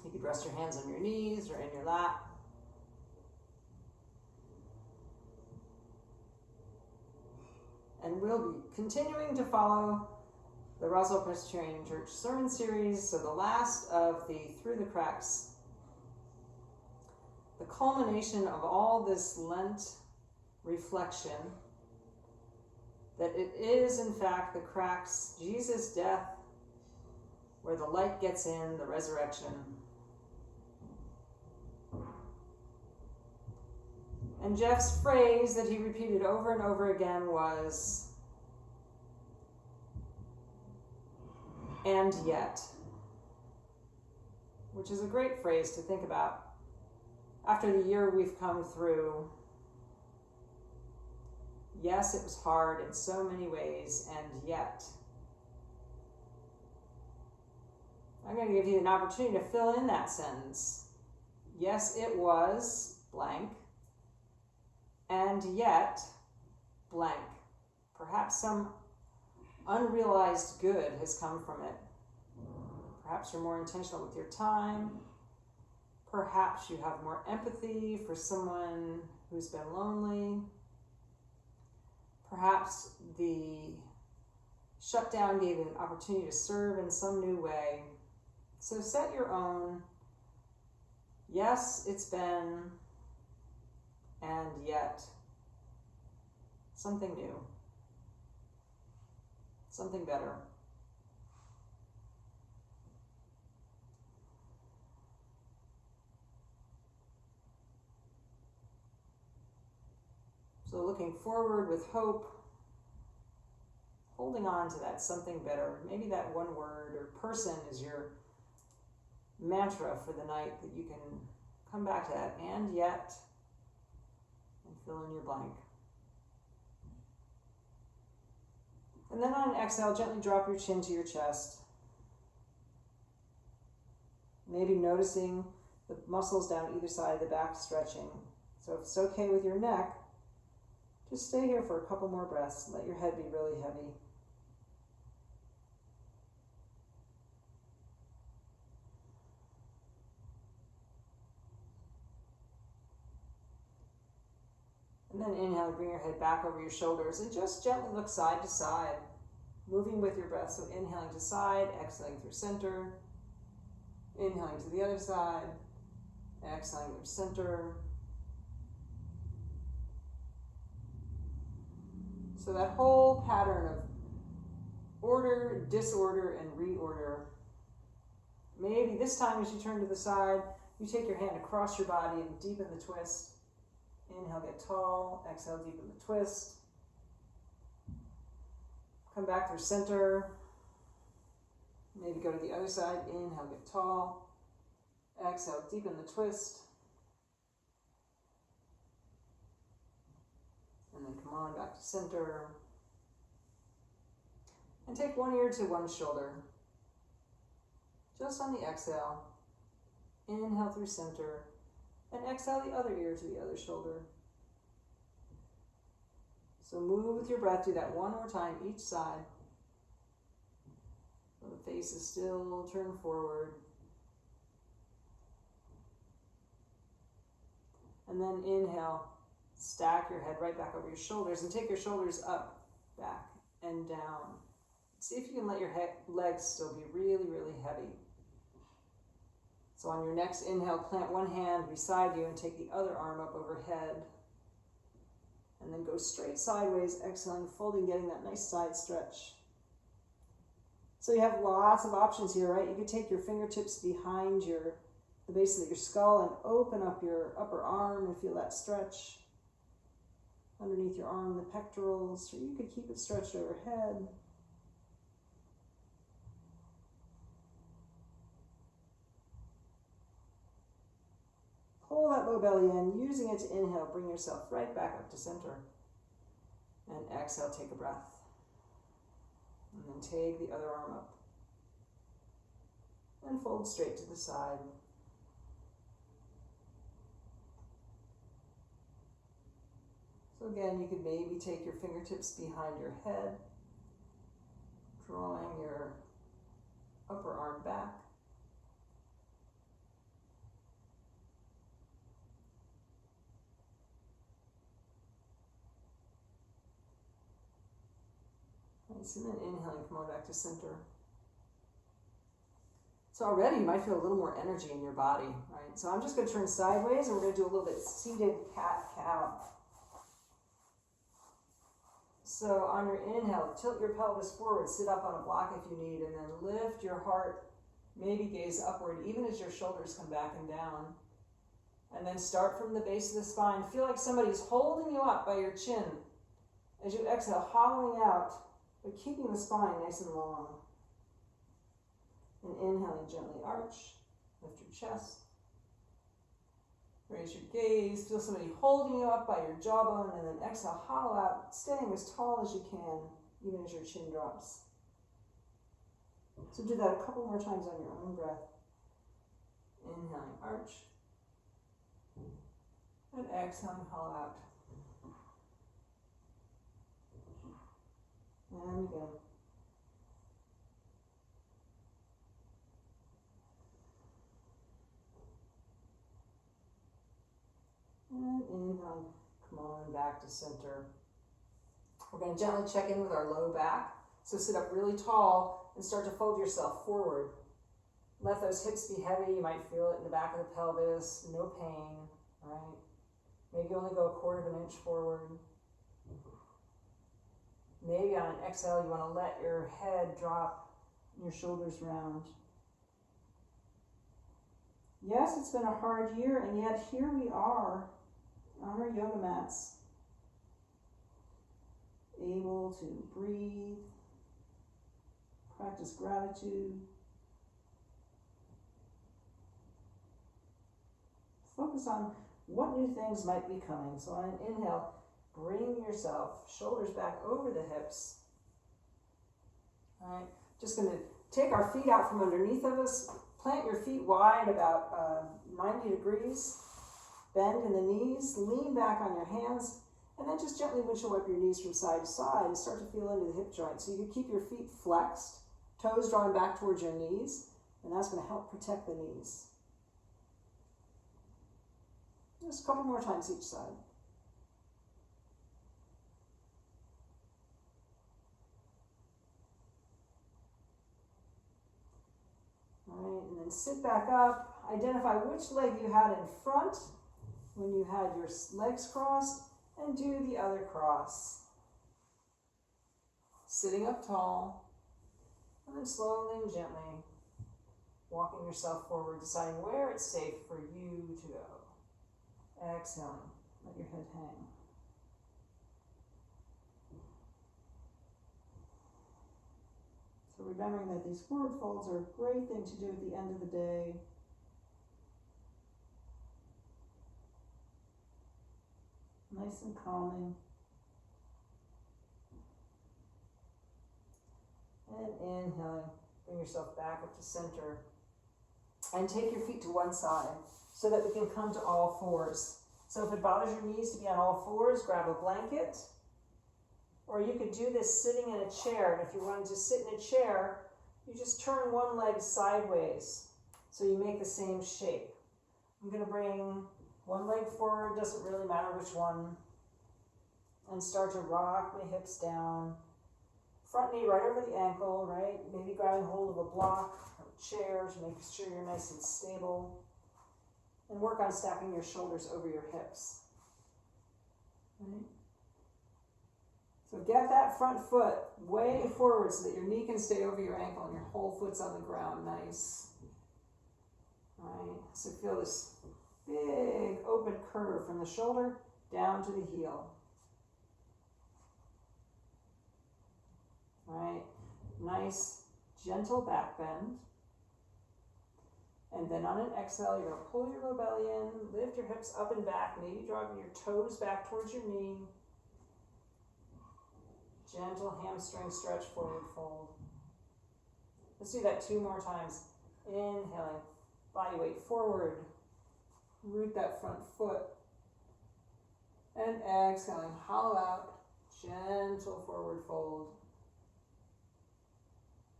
You could rest your hands on your knees or in your lap. And we'll be continuing to follow the Roswell Presbyterian Church sermon series. So the last of the Through the Cracks, the culmination of all this Lent reflection, that it is in fact the cracks, Jesus' death, where the light gets in, the resurrection. And Jeff's phrase that he repeated over and over again was, "and yet," which is a great phrase to think about after the year we've come through. Yes, it was hard in so many ways, and yet. I'm going to give you an opportunity to fill in that sentence. Yes, it was blank, and yet blank. Perhaps some unrealized good has come from it. Perhaps you're more intentional with your time. Perhaps you have more empathy for someone who's been lonely. Perhaps the shutdown gave you an opportunity to serve in some new way. So set your own, yes, it's been, and yet, something new, something better. So looking forward with hope, holding on to that something better. Maybe that one word or person is your mantra for the night, that you can come back to that, and yet, and fill in your blank. And then on an exhale, gently drop your chin to your chest. Maybe noticing the muscles down either side of the back stretching. So if it's okay with your neck, just stay here for a couple more breaths. Let your head be really heavy. And then inhale, bring your head back over your shoulders and just gently look side to side, moving with your breath. So inhaling to side, exhaling through center. Inhaling to the other side, exhaling through center. So that whole pattern of order, disorder, and reorder. Maybe this time as you turn to the side, you take your hand across your body and deepen the twist. Inhale, get tall. Exhale, deepen the twist. Come back through center. Maybe go to the other side. Inhale, get tall. Exhale, deepen the twist. And then come on back to center. And take one ear to one shoulder. Just on the exhale. Inhale through center. And exhale the other ear to the other shoulder. So move with your breath. Do that one more time each side. So the face is still turned forward. And then inhale. Stack your head right back over your shoulders and take your shoulders up, back, and down. See if you can let your legs still be really, really heavy. So on your next inhale, plant one hand beside you and take the other arm up overhead. And then go straight sideways, exhaling, folding, getting that nice side stretch. So you have lots of options here, right? You could take your fingertips behind the base of your skull and open up your upper arm and feel that stretch. Underneath your arm, the pectorals, or you could keep it stretched overhead. Pull that low belly in, using it to inhale, bring yourself right back up to center. And exhale, take a breath. And then take the other arm up. And fold straight to the side. So again, you could maybe take your fingertips behind your head, drawing your upper arm back. Nice. And then inhaling, come on back to center. So already you might feel a little more energy in your body, right? So I'm just going to turn sideways and we're going to do a little bit seated cat-cow. So on your inhale, tilt your pelvis forward, sit up on a block if you need, and then lift your heart, maybe gaze upward, even as your shoulders come back and down. And then start from the base of the spine. Feel like somebody's holding you up by your chin. As you exhale, hollowing out, but keeping the spine nice and long. And inhaling, gently arch, lift your chest. Raise your gaze, feel somebody holding you up by your jawbone, and then exhale, hollow out, staying as tall as you can, even as your chin drops. So do that a couple more times on your own breath. Inhaling, arch. And exhaling, hollow out. And again. And inhale, come on back to center. We're going to gently check in with our low back. So sit up really tall and start to fold yourself forward. Let those hips be heavy. You might feel it in the back of the pelvis. No pain, right? Maybe only go 1/4 inch forward. Maybe on an exhale, you want to let your head drop and your shoulders round. Yes, it's been a hard year, and yet here we are on our yoga mats, able to breathe, practice gratitude, focus on what new things might be coming. So on an inhale, bring yourself, shoulders back over the hips. All right, just going to take our feet out from underneath of us, plant your feet wide, about 90 degrees, bend in the knees, lean back on your hands, and then just gently windshield wipe your knees from side to side and start to feel into the hip joint. So you can keep your feet flexed, toes drawing back towards your knees, and that's going to help protect the knees. Just a couple more times each side. All right, and then sit back up. Identify which leg you had in front when you had your legs crossed, and do the other cross. Sitting up tall, and then slowly and gently walking yourself forward, deciding where it's safe for you to go. Exhaling, let your head hang. So remembering that these forward folds are a great thing to do at the end of the day. Nice and calming. And inhaling, bring yourself back up to center. And take your feet to one side so that we can come to all fours. So if it bothers your knees to be on all fours, grab a blanket. Or you could do this sitting in a chair. And if you're wanting to sit in a chair, you just turn one leg sideways so you make the same shape. I'm going to bring one leg forward, doesn't really matter which one, and start to rock my hips down. Front knee right over the ankle, right? Maybe grabbing hold of a block or a chair to make sure you're nice and stable. And work on stacking your shoulders over your hips. Right? So get that front foot way forward so that your knee can stay over your ankle and your whole foot's on the ground. Nice. All right. So feel this big open curve from the shoulder down to the heel. All right. Nice, gentle back bend. And then on an exhale, you're going to pull your low belly in, lift your hips up and back, maybe driving your toes back towards your knee. Gentle hamstring stretch, forward fold. Let's do that 2 more times. Inhaling, body weight forward, root that front foot. And exhaling, hollow out, gentle forward fold.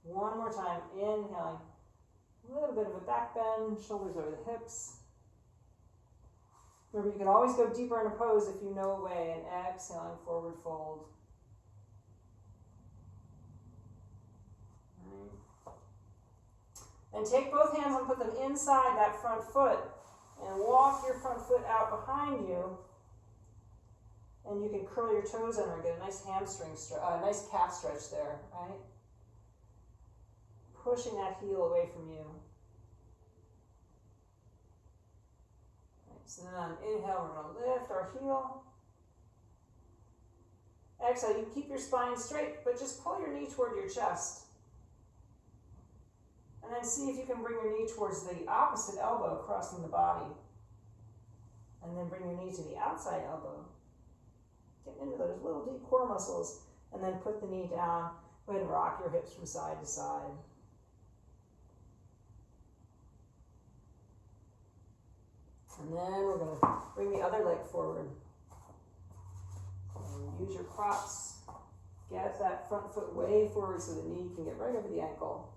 1 more time, inhaling. A little bit of a back bend, shoulders over the hips. Remember, you can always go deeper in a pose if you know a way, and exhaling, forward fold. And take both hands and put them inside that front foot and walk your front foot out behind you. And you can curl your toes under and get a nice hamstring stretch, nice calf stretch there, right? Pushing that heel away from you. Right, so then on inhale, we're going to lift our heel. Exhale, you keep your spine straight, but just pull your knee toward your chest. And then see if you can bring your knee towards the opposite elbow, crossing the body. And then bring your knee to the outside elbow. Get into those little deep core muscles. And then put the knee down. Go ahead and rock your hips from side to side. And then we're going to bring the other leg forward. And use your props. Get that front foot way forward so the knee can get right over the ankle.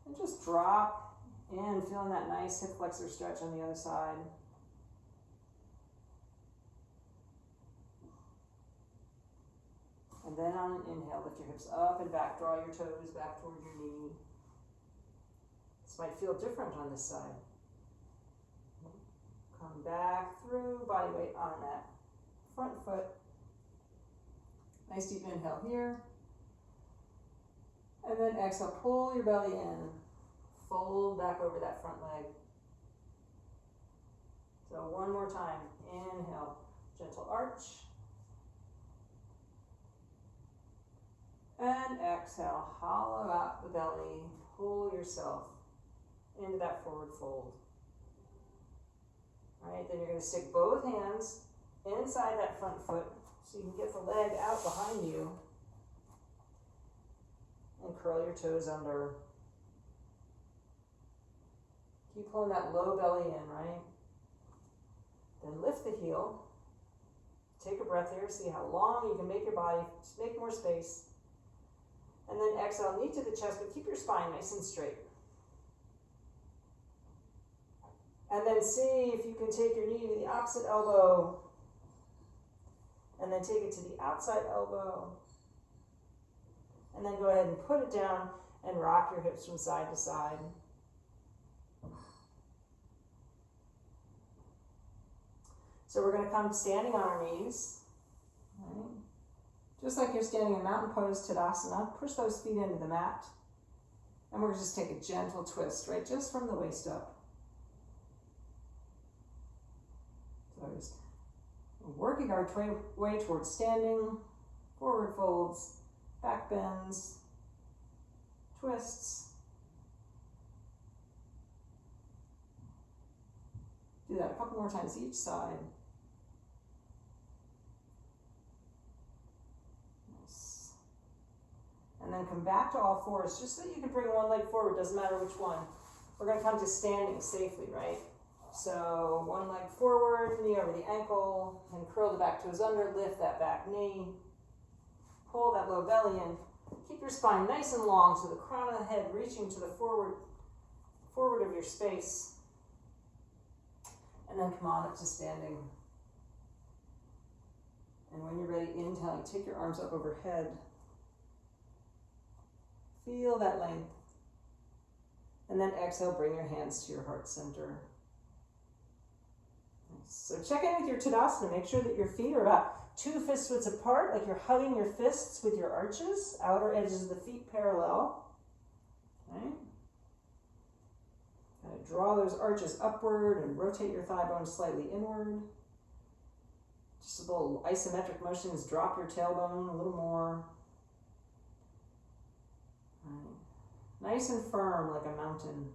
And just drop in, feeling that nice hip flexor stretch on the other side. And then on an inhale, lift your hips up and back, draw your toes back toward your knee. This might feel different on this side. Come back through, body weight on that front foot. Nice deep inhale here. And then exhale, pull your belly in. Fold back over that front leg. So one more time. Inhale, gentle arch. And exhale, hollow out the belly. Pull yourself into that forward fold. All right, then you're going to stick both hands inside that front foot so you can get the leg out behind you. And curl your toes under. Keep pulling that low belly in, right? Then lift the heel. Take a breath here. See how long you can make your body. Just make more space. And then exhale, knee to the chest, but keep your spine nice and straight. And then see if you can take your knee to the opposite elbow. And then take it to the outside elbow. And then go ahead and put it down and rock your hips from side to side. So we're going to come standing on our knees. Right? Just like you're standing in mountain pose, Tadasana, push those feet into the mat. And we're going to just take a gentle twist, right? Just from the waist up. So just working our way towards standing, forward folds, back bends, twists. Do that a couple more times each side. Nice. And then come back to all fours, just so that you can bring one leg forward, doesn't matter which one. We're going to come to standing safely, right? So one leg forward, knee over the ankle, and curl the back toes under, lift that back knee. Pull that low belly in. Keep your spine nice and long so the crown of the head reaching to the forward of your space. And then come on up to standing. And when you're ready, inhaling, take your arms up overhead. Feel that length. And then exhale, bring your hands to your heart center. So check in with your Tadasana. Make sure that your feet are about 2 fist widths apart, like you're hugging your fists with your arches, outer edges of the feet parallel. Okay. Kind of draw those arches upward and rotate your thigh bone slightly inward. Just a little isometric motions. Drop your tailbone a little more. Right. Nice and firm like a mountain.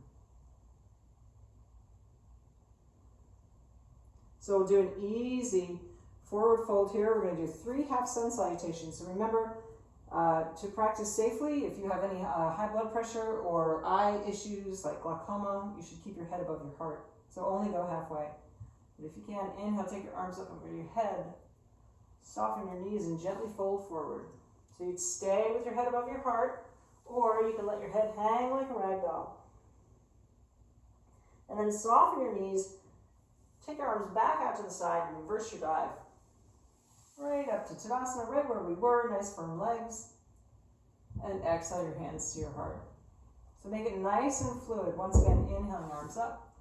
So we'll do an easy forward fold here. We're going to do 3 half sun salutations. So remember, to practice safely, if you have any high blood pressure or eye issues like glaucoma, you should keep your head above your heart. So only go halfway. But if you can, inhale, take your arms up over your head. Soften your knees and gently fold forward. So you'd stay with your head above your heart, or you can let your head hang like a rag doll. And then soften your knees. Take your arms back out to the side and reverse your dive. Right up to Tadasana, right where we were, nice firm legs. And exhale your hands to your heart. So make it nice and fluid. Once again, inhaling, arms up.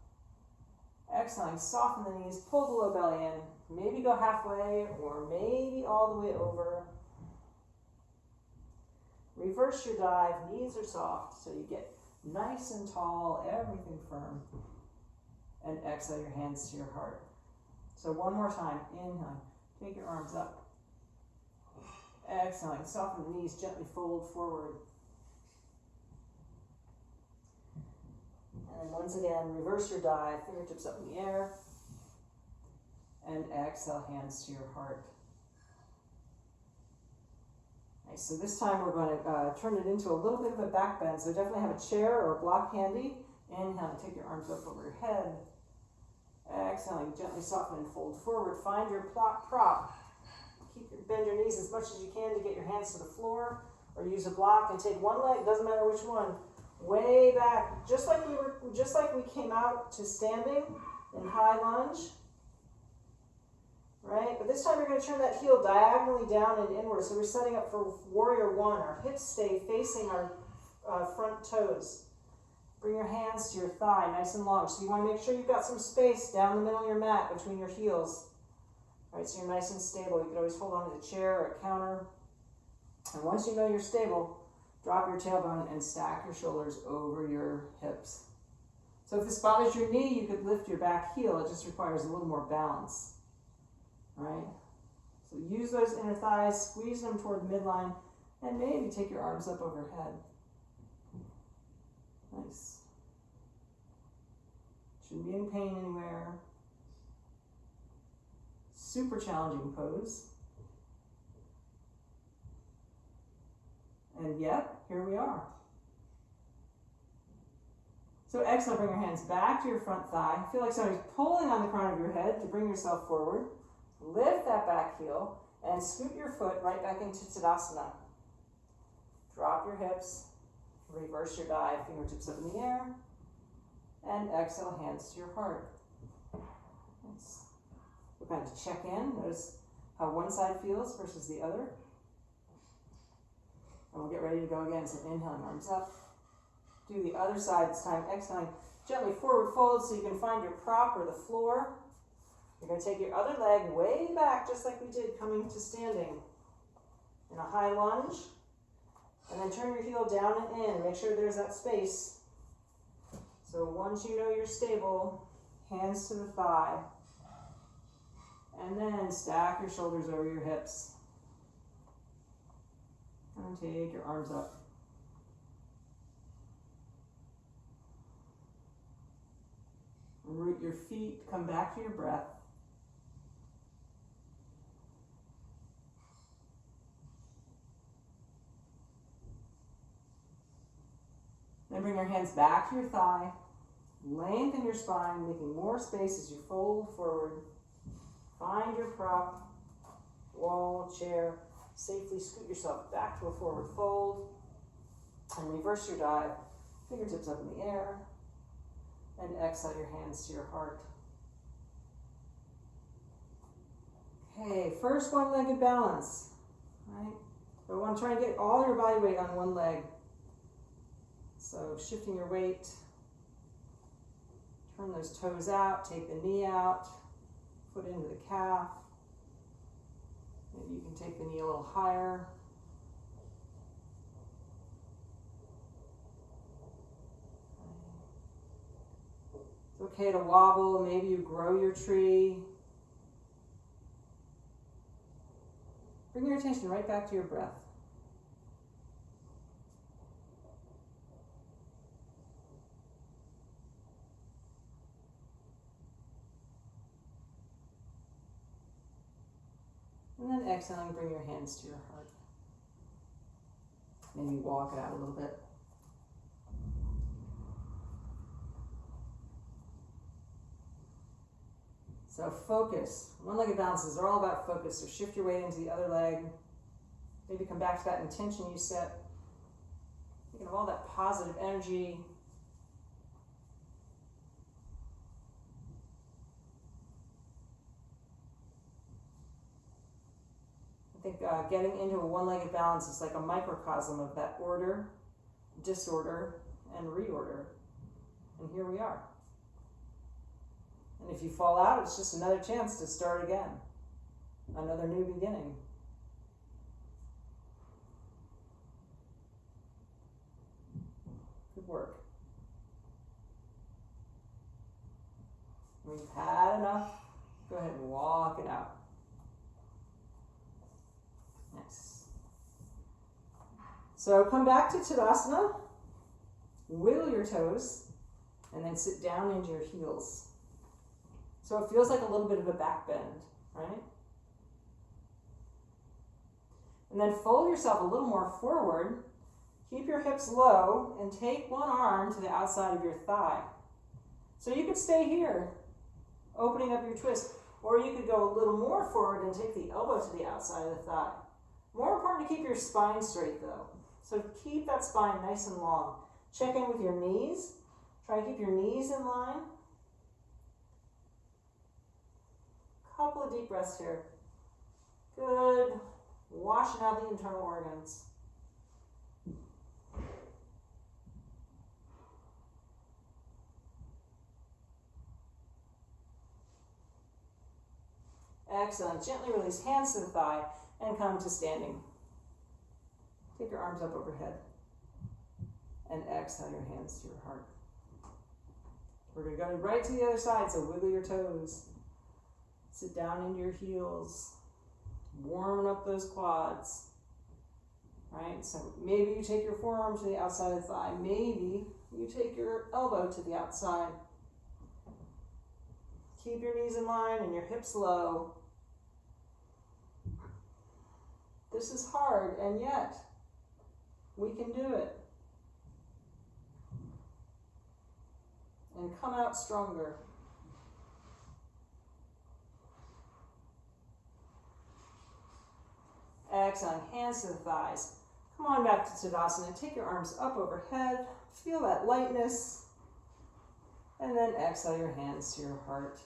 Exhaling, soften the knees, pull the low belly in. Maybe go halfway or maybe all the way over. Reverse your dive, knees are soft, so you get nice and tall, everything firm. And exhale your hands to your heart. So one more time, inhaling, take your arms up. Exhaling, soften the knees, gently fold forward. And once again, reverse your dive, fingertips up in the air. And exhale, hands to your heart. Nice, so this time we're going to turn it into a little bit of a back bend. So definitely have a chair or a block handy. Inhale, take your arms up over your head. Exhaling, gently soften and fold forward. Find your prop. Bend your knees as much as you can to get your hands to the floor, or use a block and take one leg, doesn't matter which one, way back, just like we came out to standing in high lunge, right? But this time you're going to turn that heel diagonally down and inward. So we're setting up for warrior one. Our hips stay facing our front toes. Bring your hands to your thigh, nice and long. So you want to make sure you've got some space down the middle of your mat between your heels. All right, so you're nice and stable. You can always hold on to the chair or a counter. And once you know you're stable, drop your tailbone and stack your shoulders over your hips. So if this bothers your knee, you could lift your back heel. It just requires a little more balance. All right? So use those inner thighs, squeeze them toward the midline, and maybe take your arms up overhead. Nice. Shouldn't be in pain anywhere. Super challenging pose. And yet, here we are. So exhale, bring your hands back to your front thigh. Feel like somebody's pulling on the crown of your head to bring yourself forward. Lift that back heel and scoot your foot right back into Tadasana. Drop your hips, reverse your dive, fingertips up in the air, and exhale, hands to your heart. Nice. We're going to check in. Notice how one side feels versus the other. And we'll get ready to go again. So inhaling, arms up. Do the other side this time. Exhaling, gently forward fold so you can find your prop or the floor. You're going to take your other leg way back, just like we did coming to standing in a high lunge. And then turn your heel down and in. Make sure there's that space. So once you know you're stable, hands to the thigh. And then stack your shoulders over your hips. And take your arms up. Root your feet, come back to your breath. Then bring your hands back to your thigh. Lengthen your spine, making more space as you fold forward. Find your prop, wall, chair. Safely scoot yourself back to a forward fold. And reverse your dive. Fingertips up in the air. And exhale your hands to your heart. Okay, first one-legged balance. Right? So we want to try and get all your body weight on one leg. So shifting your weight. Turn those toes out, take the knee out, foot into the calf. Maybe you can take the knee a little higher. It's okay to wobble. Maybe you grow your tree. Bring your attention right back to your breath. And then exhaling, bring your hands to your heart. Maybe walk it out a little bit. So focus. One-legged balances are all about focus. So shift your weight into the other leg. Maybe come back to that intention you set. Thinking of all that positive energy. I think getting into a one-legged balance is like a microcosm of that order, disorder, and reorder. And here we are. And if you fall out, it's just another chance to start again. Another new beginning. Good work. When you've had enough, go ahead and walk it out. Nice. So come back to Tadasana, wiggle your toes, and then sit down into your heels. So it feels like a little bit of a back bend, right? And then fold yourself a little more forward. Keep your hips low and take one arm to the outside of your thigh. So you could stay here, opening up your twist, or you could go a little more forward and take the elbow to the outside of the thigh. More important to keep your spine straight though. So keep that spine nice and long. Check in with your knees. Try to keep your knees in line. Couple of deep breaths here. Good. Washing out the internal organs. Excellent. Gently release hands to the thigh and come to standing. Take your arms up overhead. And exhale your hands to your heart. We're going to go right to the other side, so wiggle your toes. Sit down into your heels. Warming up those quads. Right? So maybe you take your forearm to the outside of the thigh. Maybe you take your elbow to the outside. Keep your knees in line and your hips low. This is hard, and yet we can do it. And come out stronger. Exhale, hands to the thighs. Come on back to Tadasana. Take your arms up overhead. Feel that lightness. And then exhale your hands to your heart.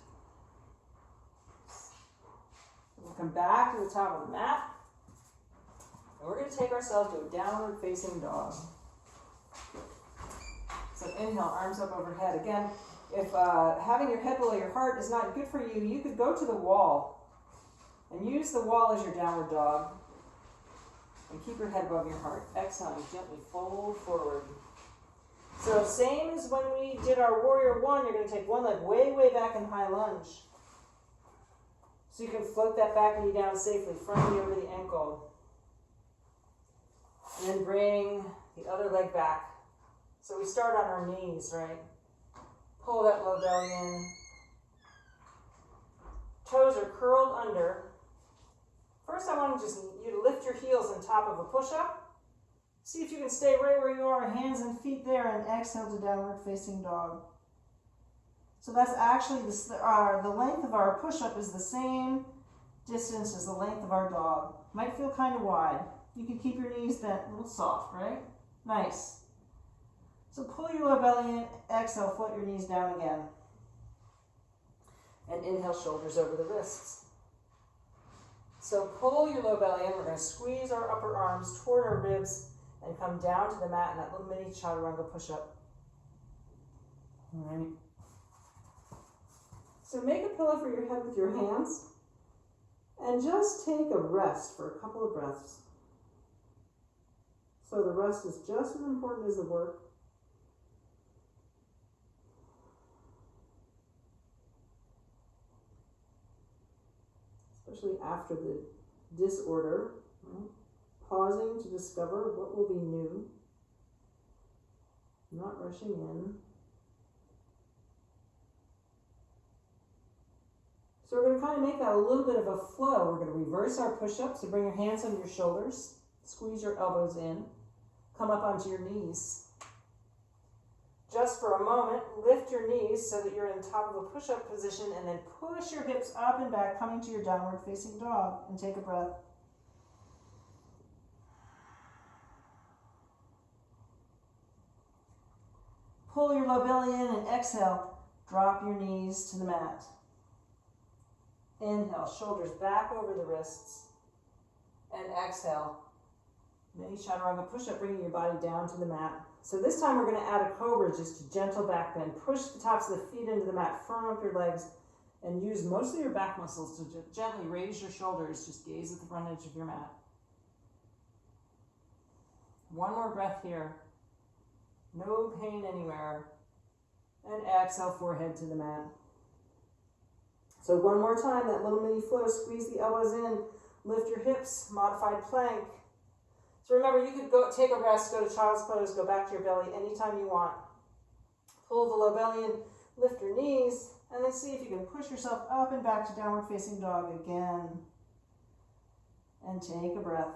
We'll come back to the top of the mat. And we're going to take ourselves to a downward facing dog. So inhale, arms up overhead. Again, if having your head below your heart is not good for you, you could go to the wall and use the wall as your downward dog. And keep your head above your heart. Exhale, and gently fold forward. So same as when we did our warrior one, you're going to take one leg way, way back in high lunge. So you can float that back knee down safely, front knee over the ankle. And then bring the other leg back. So we start on our knees, right? Pull that low belly in. Toes are curled under. First, I want you to lift your heels on top of a push-up. See if you can stay right where you are, hands and feet there, and exhale to downward facing dog. So that's actually the length of our push-up is the same distance as the length of our dog. Might feel kind of wide. You can keep your knees bent, a little soft, right? Nice. So pull your low belly in, exhale, float your knees down again. And inhale, shoulders over the wrists. So pull your low belly in. We're going to squeeze our upper arms toward our ribs and come down to the mat in that little mini chaturanga push-up. All right. So make a pillow for your head with your hands and just take a rest for a couple of breaths. So the rest is just as important as the work. Especially after the disorder, right? Pausing to discover what will be new, not rushing in. So we're going to kind of make that a little bit of a flow. We're going to reverse our push-up, so bring your hands under your shoulders, squeeze your elbows in, come up onto your knees. Just for a moment, lift your knees so that you're in top of a push-up position, and then push your hips up and back, coming to your downward facing dog, and take a breath. Pull your low belly in and exhale. Drop your knees to the mat. Inhale, shoulders back over the wrists, and exhale. Mini chaturanga push-up, bringing your body down to the mat. So this time we're going to add a cobra, just a gentle back bend. Push the tops of the feet into the mat, firm up your legs, and use most of your back muscles to gently raise your shoulders. Just gaze at the front edge of your mat. One more breath here. No pain anywhere. And exhale, forehead to the mat. So one more time, that little mini flow. Squeeze the elbows in, lift your hips, modified plank. So remember, you could go take a rest, go to child's pose, go back to your belly anytime you want. Pull the low belly in, lift your knees, and then see if you can push yourself up and back to downward facing dog again. And take a breath.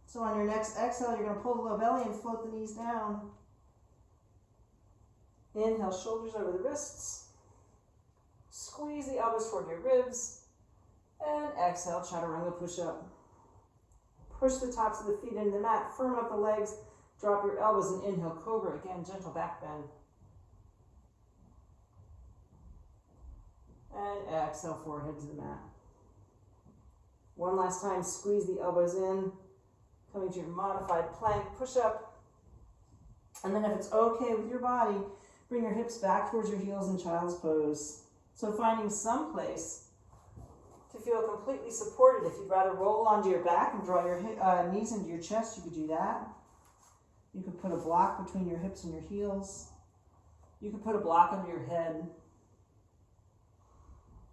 So on your next exhale, you're going to pull the low belly and float the knees down. Inhale, shoulders over the wrists. Squeeze the elbows toward your ribs. And exhale, chaturanga push-up. Push the tops of the feet into the mat, firm up the legs, drop your elbows and inhale, cobra. Again, gentle back bend. And exhale, forehead to the mat. One last time, squeeze the elbows in, coming to your modified plank push-up. And then if it's okay with your body, bring your hips back towards your heels in child's pose. So finding some place to feel completely supported. If you'd rather roll onto your back and draw your knees into your chest, you could do that. You could put a block between your hips and your heels. You could put a block under your head.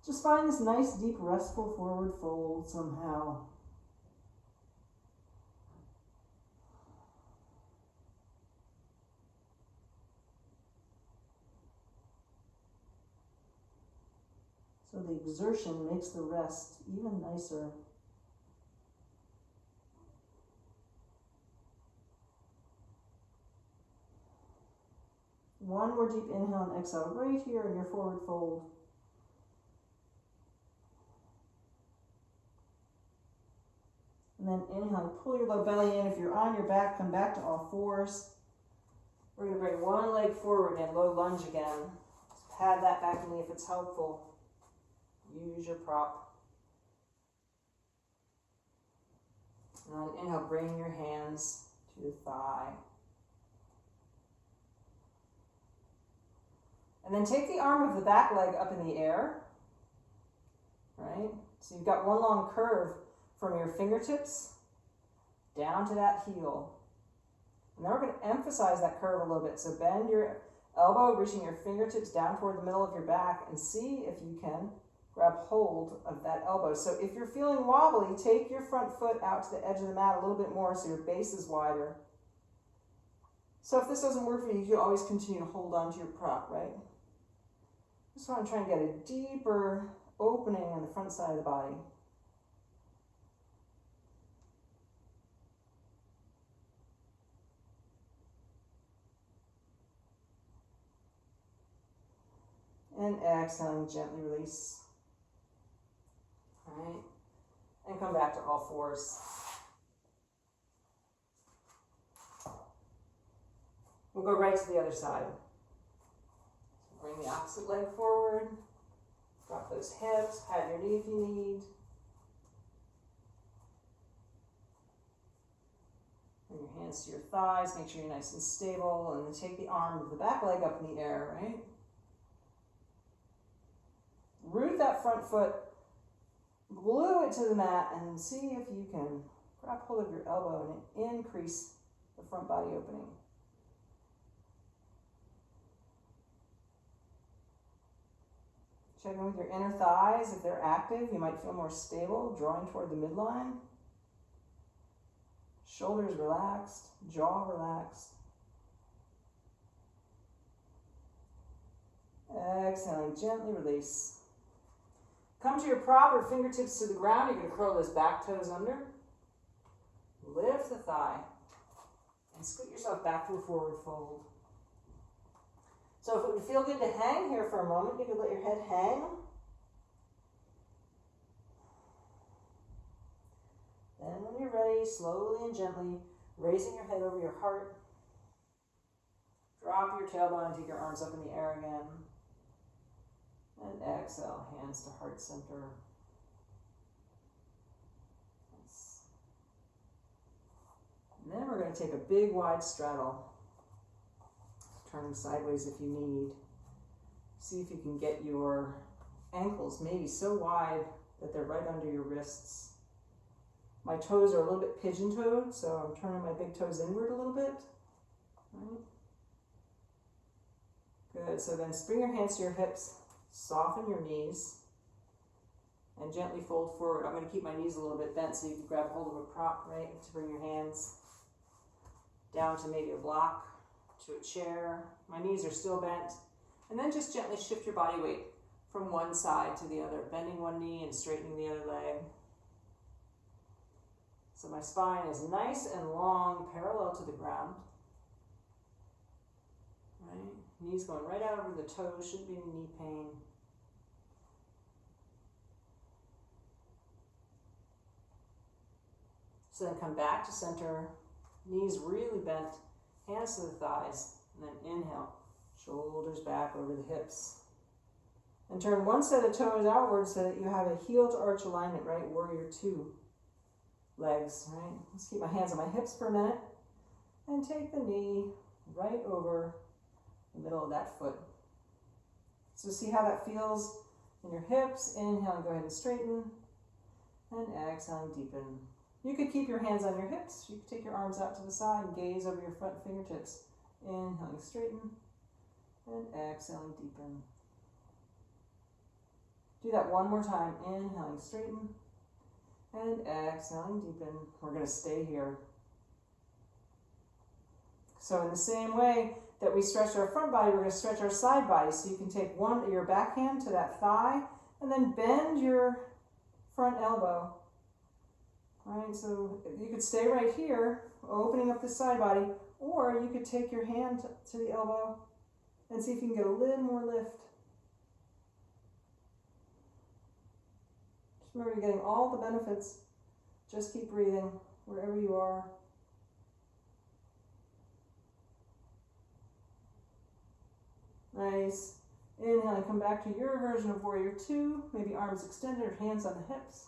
Just find this nice, deep, restful forward fold somehow. So the exertion makes the rest even nicer. One more deep inhale and exhale right here in your forward fold. And then inhale, pull your low belly in. If you're on your back, come back to all fours. We're going to bring one leg forward and low lunge again. Just pad that back knee if it's helpful. Use your prop. And then inhale, bring your hands to the thigh. And then take the arm of the back leg up in the air, right? So you've got one long curve from your fingertips down to that heel. And then we're going to emphasize that curve a little bit. So bend your elbow, reaching your fingertips down toward the middle of your back, and see if you can grab hold of that elbow. So if you're feeling wobbly, take your front foot out to the edge of the mat a little bit more so your base is wider. So if this doesn't work for you, you can always continue to hold on to your prop, right? Just want to try and get a deeper opening on the front side of the body. And exhaling, gently release. All right, and come back to all fours. We'll go right to the other side. Bring the opposite leg forward. Drop those hips, pat your knee if you need. Bring your hands to your thighs, make sure you're nice and stable, and then take the arm of the back leg up in the air, right? Root that front foot, glue it to the mat, and see if you can grab hold of your elbow and increase the front body opening. Check in with your inner thighs. If they're active, you might feel more stable, drawing toward the midline. Shoulders relaxed, jaw relaxed. Exhaling, gently release. Come to your prop or fingertips to the ground. You're going to curl those back toes under. Lift the thigh. And scoot yourself back to a forward fold. So if it would feel good to hang here for a moment, you could let your head hang. Then when you're ready, slowly and gently, raising your head over your heart. Drop your tailbone and take your arms up in the air again. And exhale, hands to heart center. Yes. And then we're going to take a big wide straddle, turning sideways if you need. See if you can get your ankles maybe so wide that they're right under your wrists. My toes are a little bit pigeon-toed, so I'm turning my big toes inward a little bit. Right. Good, so then bring your hands to your hips, soften your knees, and gently fold forward. I'm going to keep my knees a little bit bent so you can grab hold of a prop, right? To bring your hands down to maybe a block, to a chair. My knees are still bent. And then just gently shift your body weight from one side to the other, bending one knee and straightening the other leg. So my spine is nice and long, parallel to the ground. Right? Knees going right out over the toes, shouldn't be any knee pain. So then come back to center, knees really bent, hands to the thighs, and then inhale, shoulders back over the hips. And turn one set of toes outward so that you have a heel to arch alignment, right? Warrior two legs, right? Let's keep my hands on my hips for a minute and take the knee right over the middle of that foot. So see how that feels in your hips. Inhale and go ahead and straighten, and exhale and deepen. You could keep your hands on your hips. You could take your arms out to the side and gaze over your front fingertips. Inhaling, straighten, and exhaling, deepen. Do that one more time. Inhaling, straighten, and exhaling, deepen. We're going to stay here. So in the same way that we stretch our front body, we're going to stretch our side body. So you can take your back hand to that thigh and then bend your front elbow. All right, so you could stay right here, opening up the side body, or you could take your hand to the elbow and see if you can get a little more lift. Just remember, you're getting all the benefits. Just keep breathing wherever you are. Nice. Inhale and come back to your version of Warrior Two. Maybe arms extended or hands on the hips.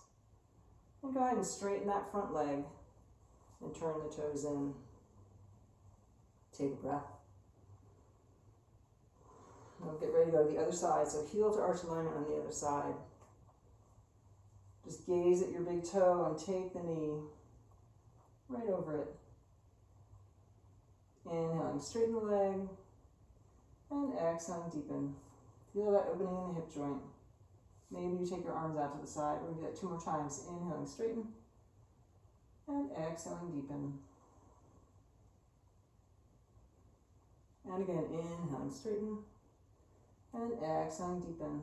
And go ahead and straighten that front leg and turn the toes in. Take a breath. Now get ready to go to the other side. So heel to arch alignment on the other side. Just gaze at your big toe and take the knee right over it. Inhaling, straighten the leg. And exhaling, deepen. Feel that opening in the hip joint. Maybe you take your arms out to the side. We're going to do that 2 more times. Inhaling, straighten. And exhaling, deepen. And again, inhaling, straighten. And exhaling, deepen.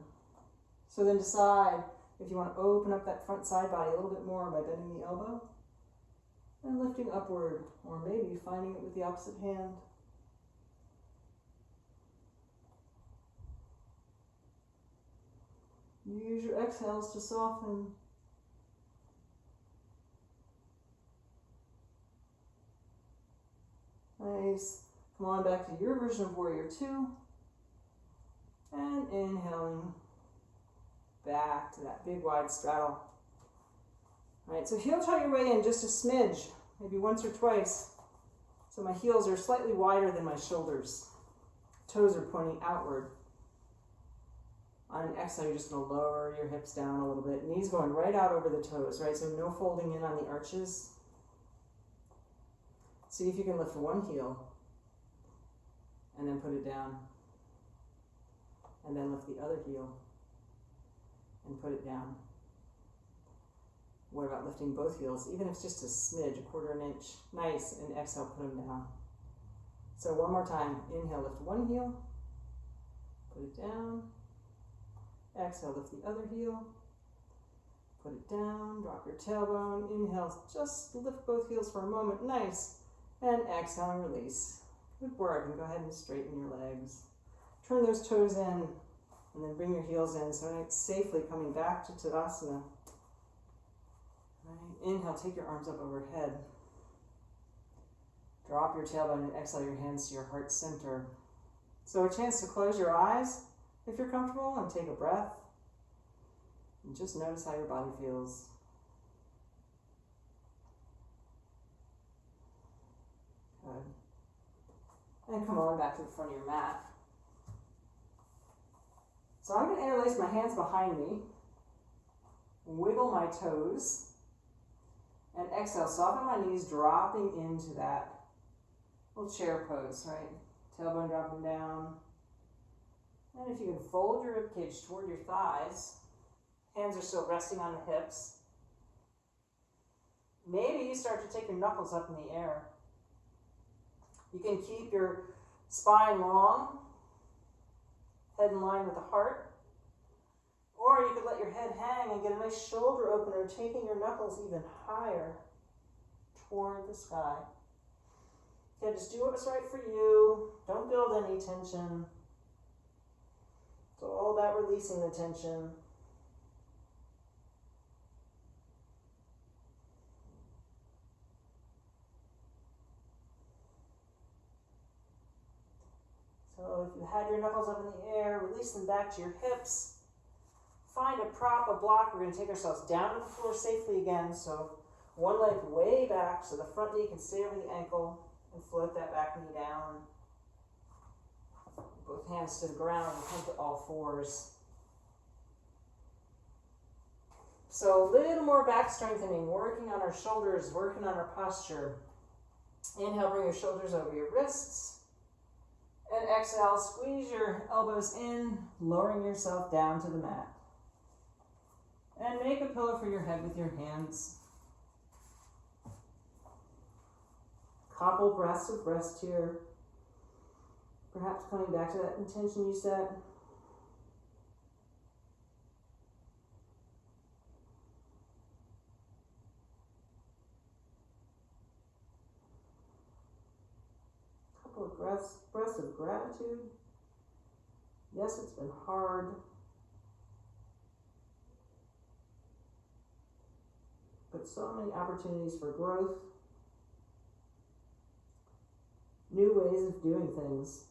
So then decide if you want to open up that front side body a little bit more by bending the elbow and lifting upward, or maybe finding it with the opposite hand. Use your exhales to soften. Nice. Come on back to your version of Warrior Two. And inhaling back to that big wide straddle. All right, so heel toe your way in just a smidge, maybe once or twice. So my heels are slightly wider than my shoulders. Toes are pointing outward. On an exhale, you're just going to lower your hips down a little bit. Knees going right out over the toes, right? So no folding in on the arches. See if you can lift one heel and then put it down. And then lift the other heel and put it down. What about lifting both heels? Even if it's just a smidge, 1/4 inch. Nice. And exhale, put them down. So one more time. Inhale, lift one heel. Put it down. Exhale, lift the other heel. Put it down. Drop your tailbone. Inhale, just lift both heels for a moment. Nice. And exhale and release. Good work. And go ahead and straighten your legs. Turn those toes in. And then bring your heels in. So it's safely coming back to Tadasana. Right. Inhale, take your arms up overhead. Drop your tailbone and exhale your hands to your heart center. So a chance to close your eyes if you're comfortable and take a breath. And just notice how your body feels. And come on back to the front of your mat. So I'm going to interlace my hands behind me, wiggle my toes, and exhale, soften my knees, dropping into that little chair pose, right? Tailbone dropping down. And if you can fold your ribcage toward your thighs, hands are still resting on the hips. Maybe you start to take your knuckles up in the air. You can keep your spine long, head in line with the heart. Or you could let your head hang and get a nice shoulder opener, taking your knuckles even higher toward the sky. Okay, just do what's right for you. Don't build any tension. It's all about releasing the tension. So if you had your knuckles up in the air, release them back to your hips. Find a prop, a block. We're going to take ourselves down to the floor safely again. So one leg way back so the front knee can stay over the ankle and float that back knee down. Both hands to the ground and come to all fours. So a little more back strengthening, working on our shoulders, working on our posture. Inhale, bring your shoulders over your wrists. And exhale, squeeze your elbows in, lowering yourself down to the mat. And make a pillow for your head with your hands. Couple breaths of rest here. Perhaps coming back to that intention you set. Couple of breaths of gratitude. Yes, it's been hard. But so many opportunities for growth. New ways of doing things.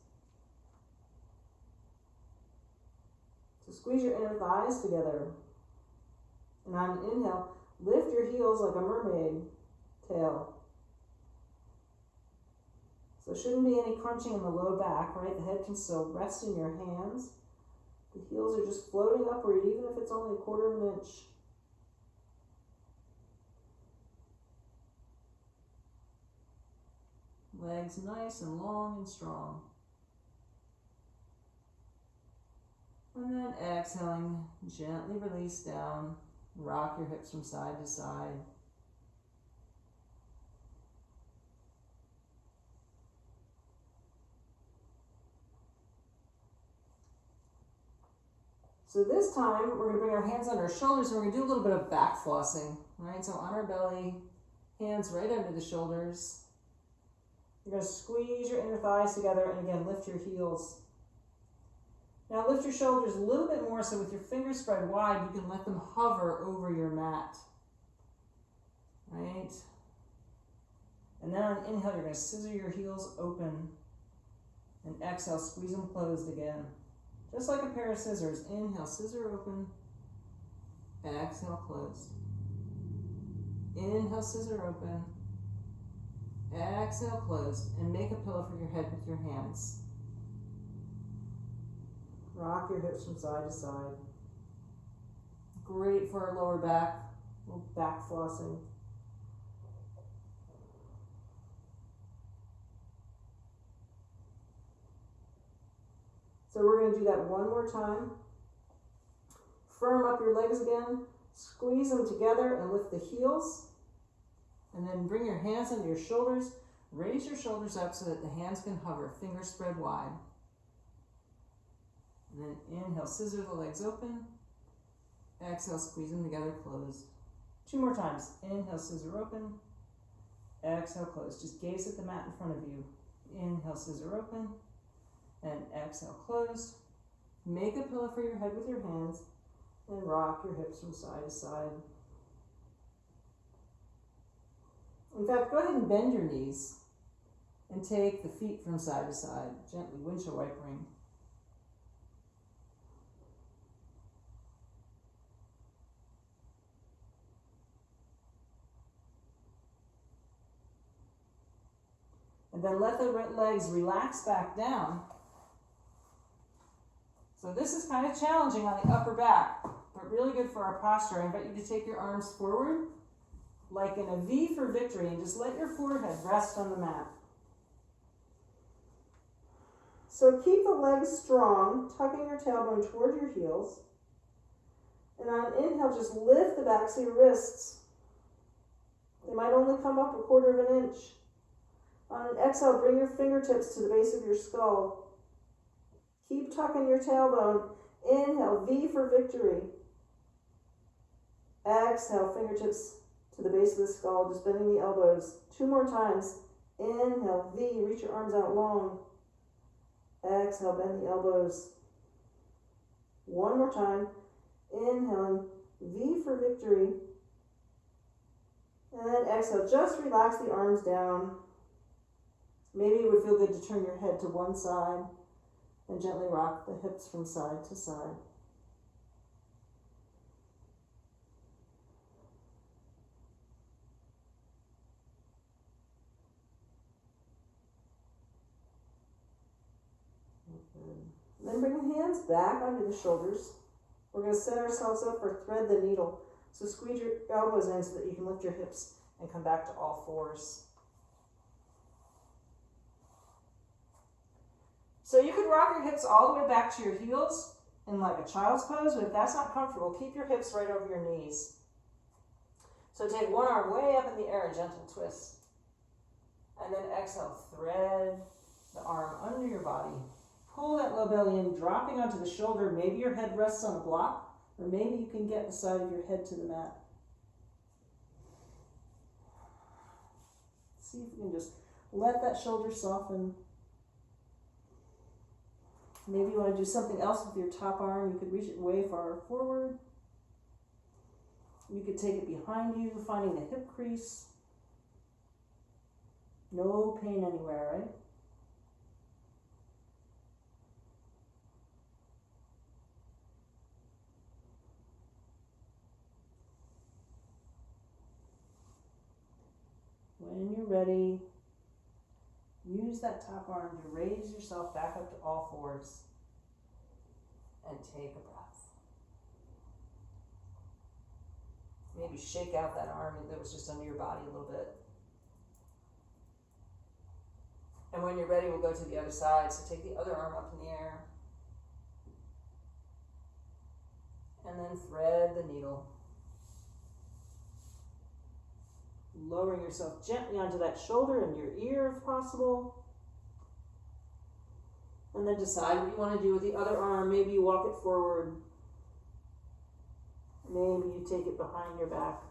So squeeze your inner thighs together. And on an inhale, lift your heels like a mermaid tail. So shouldn't be any crunching in the low back, right? The head can still rest in your hands. The heels are just floating upward, even if it's only 1/4 of an inch. Legs nice and long and strong. And then exhaling, gently release down. Rock your hips from side to side. So this time, we're going to bring our hands on our shoulders and we're going to do a little bit of back flossing, right? So on our belly, hands right under the shoulders. You're going to squeeze your inner thighs together and again, lift your heels. Now lift your shoulders a little bit more so with your fingers spread wide, you can let them hover over your mat, right? And then on inhale, you're going to scissor your heels open and exhale, squeeze them closed again. Just like a pair of scissors. Inhale, scissor open. Exhale, closed. Inhale, scissor open. Exhale, closed. And make a pillow for your head with your hands. Rock your hips from side to side. Great for our lower back. A little back flossing. So we're going to do that one more time. Firm up your legs again. Squeeze them together and lift the heels. And then bring your hands under your shoulders. Raise your shoulders up so that the hands can hover, fingers spread wide. And then inhale, scissor the legs open. Exhale, squeeze them together, closed. 2 more times. Inhale, scissor open. Exhale, close. Just gaze at the mat in front of you. Inhale, scissor open. And exhale, closed. Make a pillow for your head with your hands and rock your hips from side to side. In fact, go ahead and bend your knees and take the feet from side to side, gently windshield wipering. And then let the legs relax back down. So this is kind of challenging on the upper back, but really good for our posture. I invite you to take your arms forward, like in a V for victory, and just let your forehead rest on the mat. So keep the legs strong, tucking your tailbone toward your heels. And on an inhale, just lift the backs of your wrists. They might only come up 1/4 of an inch. On an exhale, bring your fingertips to the base of your skull. Keep tucking your tailbone. Inhale, V for victory. Exhale, fingertips to the base of the skull, just bending the elbows. 2 more times. Inhale, V, reach your arms out long. Exhale, bend the elbows. 1 more time. Inhaling, V for victory. And then exhale, just relax the arms down. Maybe it would feel good to turn your head to one side and gently rock the hips from side to side. Then bring the hands back onto the shoulders. We're going to set ourselves up for thread the needle. So squeeze your elbows in so that you can lift your hips and come back to all fours. So you could rock your hips all the way back to your heels in like a child's pose, but if that's not comfortable, keep your hips right over your knees. So take one arm way up in the air, a gentle twist. And then exhale, thread the arm under your body. Pull that low belly in, dropping onto the shoulder. Maybe your head rests on a block, or maybe you can get the side of your head to the mat. See if you can just let that shoulder soften. Maybe you want to do something else with your top arm. You could reach it way far forward. You could take it behind you, finding the hip crease. No pain anywhere, right? When you're ready, use that top arm to raise yourself back up to all fours and take a breath. Maybe shake out that arm that was just under your body a little bit. And when you're ready, we'll go to the other side. So take the other arm up in the air. And then thread the needle. Lowering yourself gently onto that shoulder and your ear if possible. And then decide what you want to do with the other arm. Maybe you walk it forward. Maybe you take it behind your back.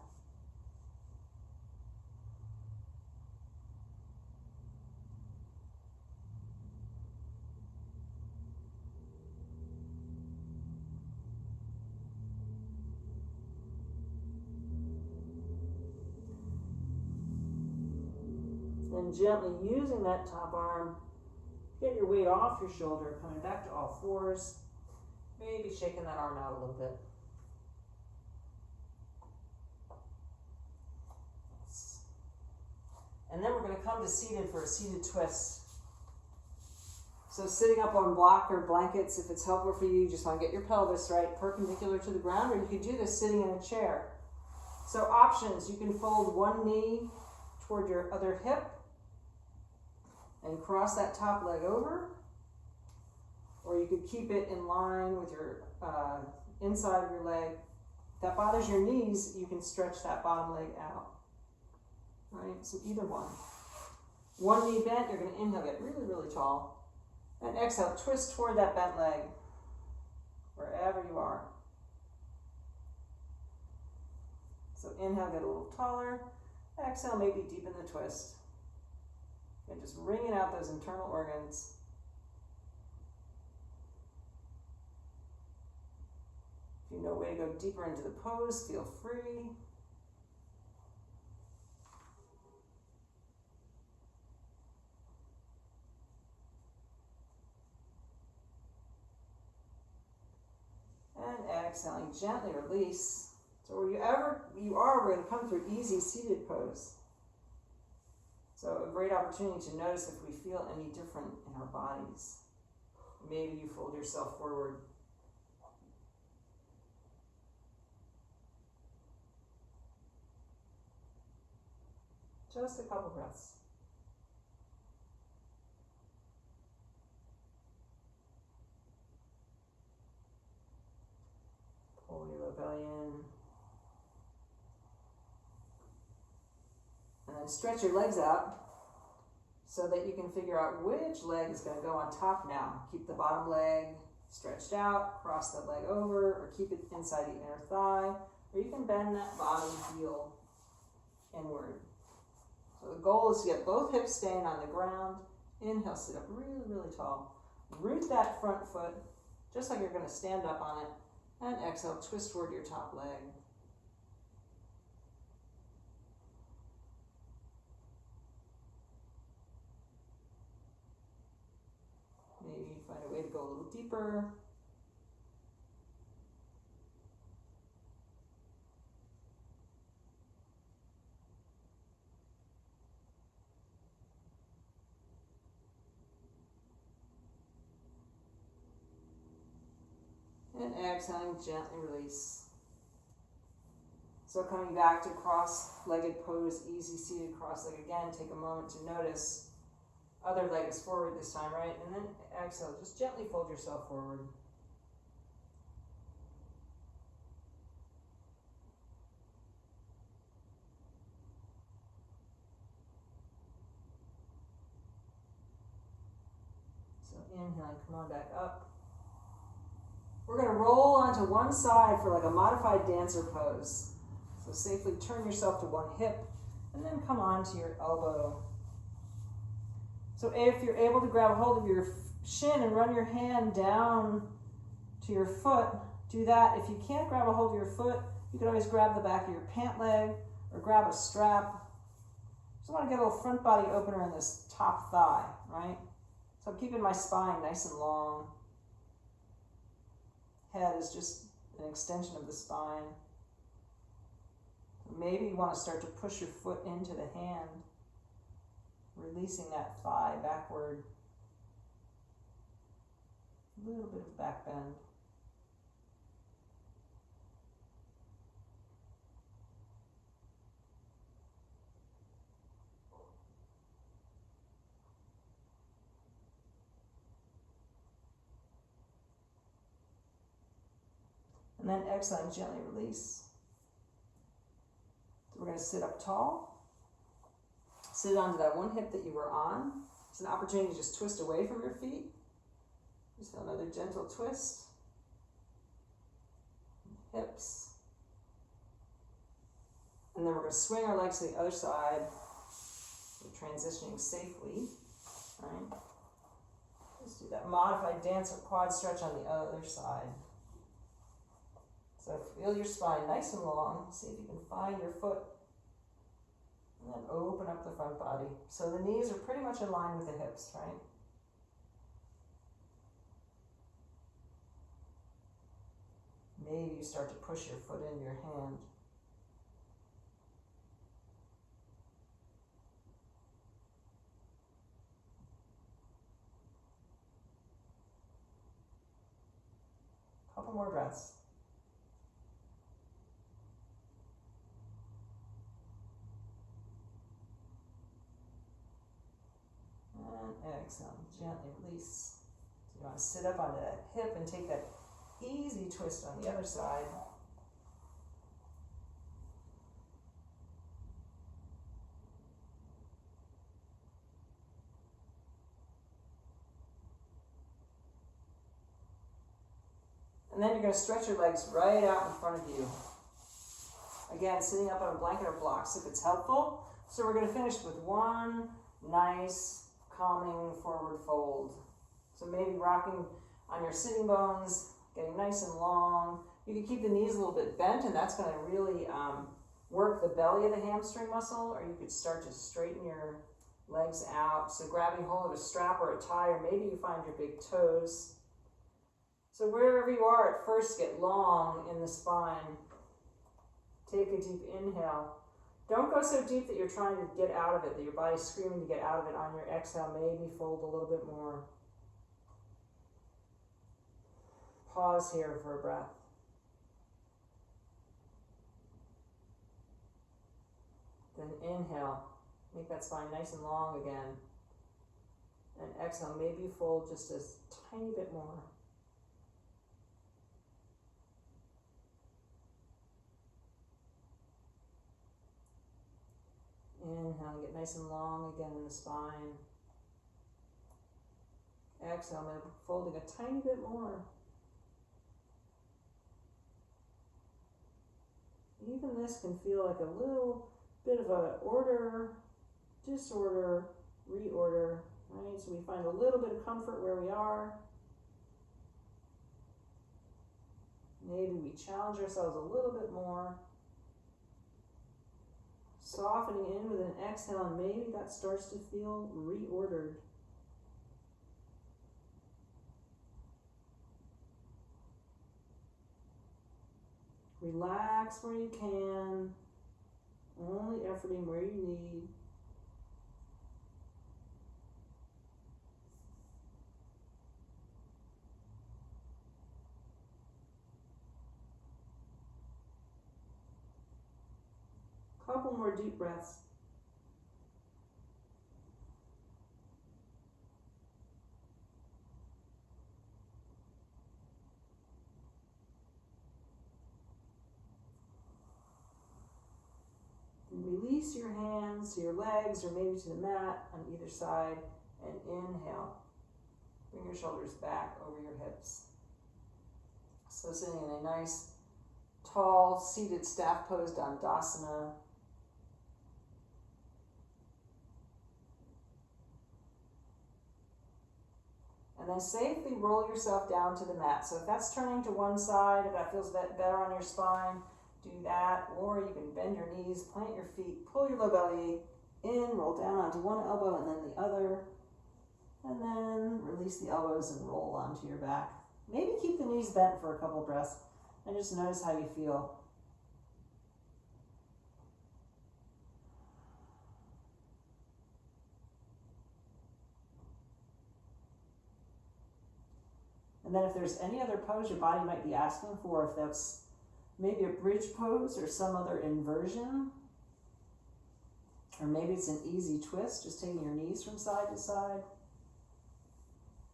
And gently using that top arm, get your weight off your shoulder, coming back to all fours. Maybe shaking that arm out a little bit. And then we're going to come to seated for a seated twist. So sitting up on block or blankets, if it's helpful for you, you just want to get your pelvis right, perpendicular to the ground, or you could do this sitting in a chair. So options, you can fold one knee toward your other hip and cross that top leg over, or you could keep it in line with your inside of your leg. If that bothers your knees, you can stretch that bottom leg out. Right, so either one. One knee bent, you're going to inhale, get really, really tall. And exhale, twist toward that bent leg, wherever you are. So inhale, get a little taller. Exhale, maybe deepen the twist. And just wringing out those internal organs. If you know a way to go deeper into the pose, feel free. And exhaling, gently release. So wherever you are, we're going to come through easy seated pose. So a great opportunity to notice if we feel any different in our bodies. Maybe you fold yourself forward. Just a couple breaths. Pull your low belly in. And then stretch your legs out so that you can figure out which leg is going to go on top now. Keep the bottom leg stretched out, cross the leg over, or keep it inside the inner thigh, or you can bend that bottom heel inward. So the goal is to get both hips staying on the ground. Inhale, sit up really, really tall. Root that front foot, just like you're going to stand up on it. And exhale, twist toward your top leg. Maybe you find a way to go a little deeper. And exhaling, gently release. So coming back to cross-legged pose, easy seated cross-legged again. Take a moment to notice. Other leg is forward this time, right? And then exhale, just gently fold yourself forward. So inhaling, come on back up. We're going to roll onto one side for like a modified dancer pose. So safely turn yourself to one hip and then come onto your elbow. So if you're able to grab a hold of your shin and run your hand down to your foot, do that. If you can't grab a hold of your foot, you can always grab the back of your pant leg or grab a strap. Just want to get a little front body opener in this top thigh, right? So I'm keeping my spine nice and long. Head is just an extension of the spine. Maybe you want to start to push your foot into the hand, releasing that thigh backward. A little bit of back bend. And then exhale and gently release. So we're going to sit up tall. Sit onto that one hip that you were on. It's an opportunity to just twist away from your feet. Just feel another gentle twist. Hips. And then we're going to swing our legs to the other side. We're transitioning safely. Right? Just do that modified dance or quad stretch on the other side. So feel your spine nice and long. See if you can find your foot. And then open up the front body. So the knees are pretty much in line with the hips, right? Maybe you start to push your foot into your hand. Couple more breaths. And exhale, gently release. So you want to sit up onto that hip and take that easy twist on the other side. And then you're going to stretch your legs right out in front of you. Again, sitting up on a blanket or blocks if it's helpful. So we're going to finish with one nice, calming forward fold. So maybe rocking on your sitting bones, getting nice and long. You can keep the knees a little bit bent, and that's going to really work the belly of the hamstring muscle, or you could start to straighten your legs out. So grabbing hold of a strap or a tie, or maybe you find your big toes. So wherever you are at first, get long in the spine. Take a deep inhale. Don't go so deep that you're trying to get out of it, that your body's screaming to get out of it. On your exhale, maybe fold a little bit more. Pause here for a breath. Then inhale, make that spine nice and long again. And exhale, maybe you fold just a tiny bit more. Inhale, get nice and long again in the spine. Exhale, maybe folding a tiny bit more. Even this can feel like a little bit of a order, disorder, reorder, right? So we find a little bit of comfort where we are. Maybe we challenge ourselves a little bit more. Softening in with an exhale, and maybe that starts to feel reordered. Relax where you can, only efforting where you need. Couple more deep breaths. Release your hands to your legs or maybe to the mat on either side, and inhale. Bring your shoulders back over your hips. So sitting in a nice, tall, seated staff pose, Dandasana. And then safely roll yourself down to the mat. So if that's turning to one side, if that feels better on your spine, do that. Or you can bend your knees, plant your feet, pull your low belly in, roll down onto one elbow and then the other. And then release the elbows and roll onto your back. Maybe keep the knees bent for a couple breaths and just notice how you feel. And then if there's any other pose your body might be asking for, if that's maybe a bridge pose or some other inversion, or maybe it's an easy twist, just taking your knees from side to side.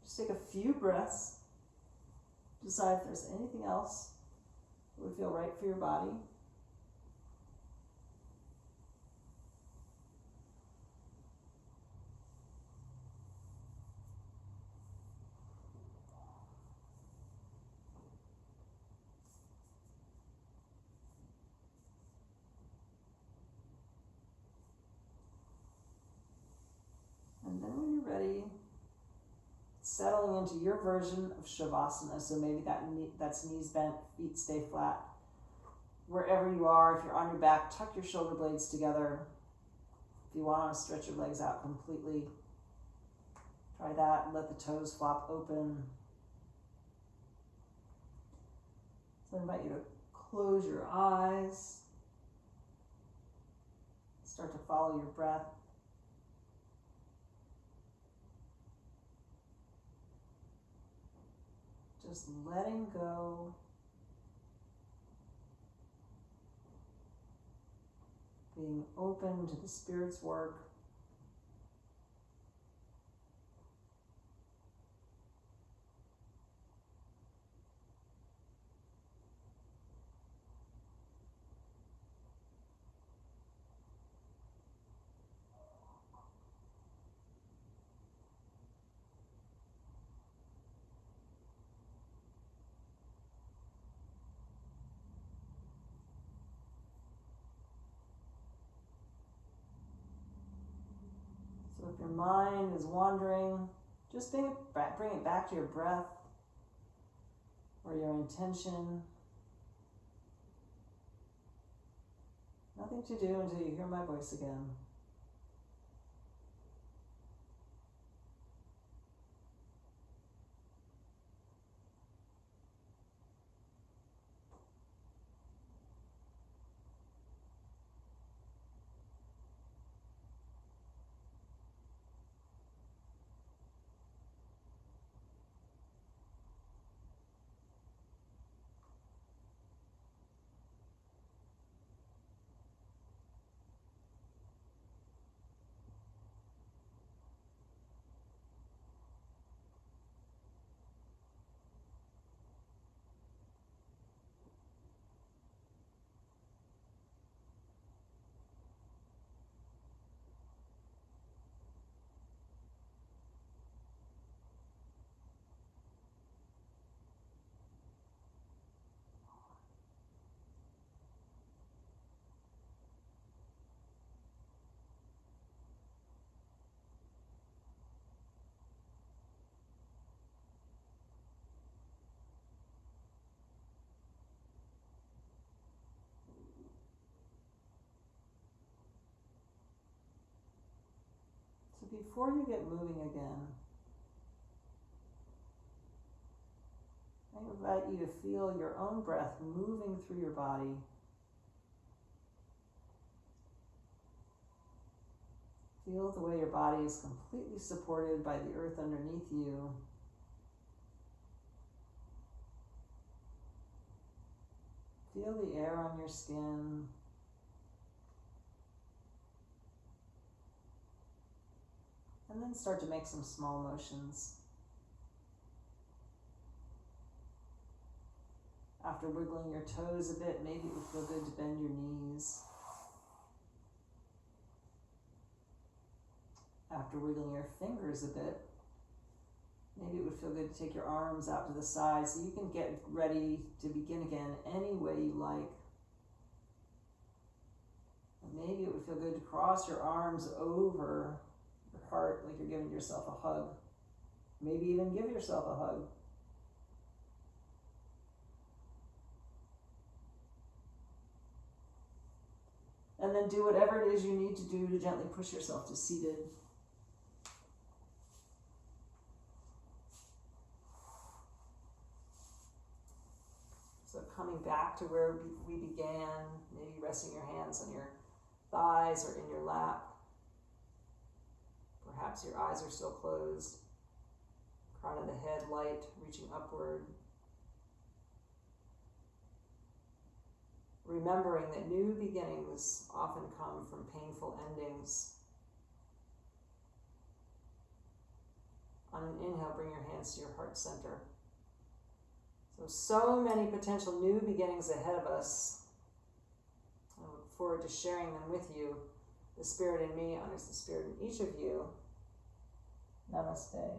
Just take a few breaths. Decide if there's anything else that would feel right for your body. And then when you're ready, settling into your version of Shavasana. So maybe that's knees bent, feet stay flat. Wherever you are, if you're on your back, tuck your shoulder blades together. If you want to stretch your legs out completely, try that. Let the toes flop open. So I invite you to close your eyes. Start to follow your breath. Just letting go. Being open to the Spirit's work. So if your mind is wandering, just bring it back to your breath or your intention. Nothing to do until you hear my voice again. Before you get moving again, I invite you to feel your own breath moving through your body. Feel the way your body is completely supported by the earth underneath you. Feel the air on your skin. And then start to make some small motions. After wiggling your toes a bit, maybe it would feel good to bend your knees. After wiggling your fingers a bit, maybe it would feel good to take your arms out to the side so you can get ready to begin again any way you like. And maybe it would feel good to cross your arms over your heart like you're giving yourself a hug. Maybe even give yourself a hug. And then do whatever it is you need to do to gently push yourself to seated. So coming back to where we began, maybe resting your hands on your thighs or in your lap. Perhaps your eyes are still closed. Crown of the head light, reaching upward. Remembering that new beginnings often come from painful endings. On an inhale, bring your hands to your heart center. So many potential new beginnings ahead of us. I look forward to sharing them with you. The Spirit in me honors the Spirit in each of you. Namaste.